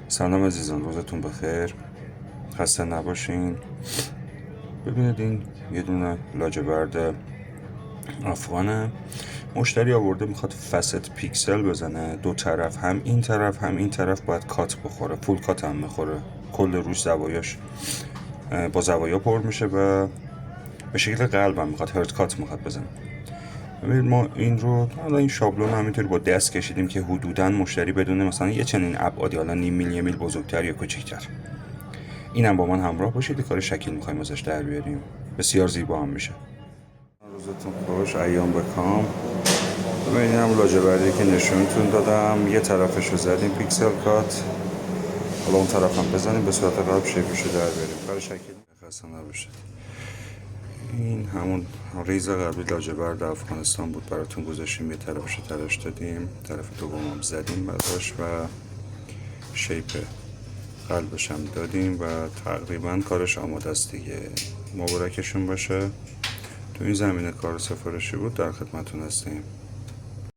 سلام عزیزان، روزتون بخیر، خسته نباشین. ببینید این یه دونه لاجورد افغانه. مشتری آورده میخواد فست پیکسل بزنه، دو طرف، هم این طرف هم این طرف باید کات بخوره، فول کات هم میخوره، کل روش زوایاش با زوایا پر میشه و به شکل قلب هم میخواد، هرت کات میخواد بزنه. ببینید ما این رو حالا این شابلون همینطوری با دست کشیدیم که حدوداً مشتری بدونه مثلا یه چنین ابعادی، حالا نیم میل، یه میل بزرگتر یا کوچیکتر. اینم با من همراه باشید، کار شکل میخوایم ازش در بیاریم، بسیار زیبا هم میشه. روزتون خوش، ایام بکام. ببینید هم لاجوردی که نشونتون دادم، یه طرفش رو زدیم پیکسل کات، حالا اون طرف هم بزنیم به صورت قلب شکلش رو در بیاریم، کار شکل خسته نباشه. این همون ریز قبلی لاجورد افغانستان بود، براتون گذاشتیم، یه طرفش رو تراش دادیم، طرف دوم هم زدیم بعدش و شیپ قلبش هم دادیم و تقریبا کارش آماده است دیگه. مبارکشون باشه. تو این زمینه کار سفارشی بود، در خدمتتون هستیم.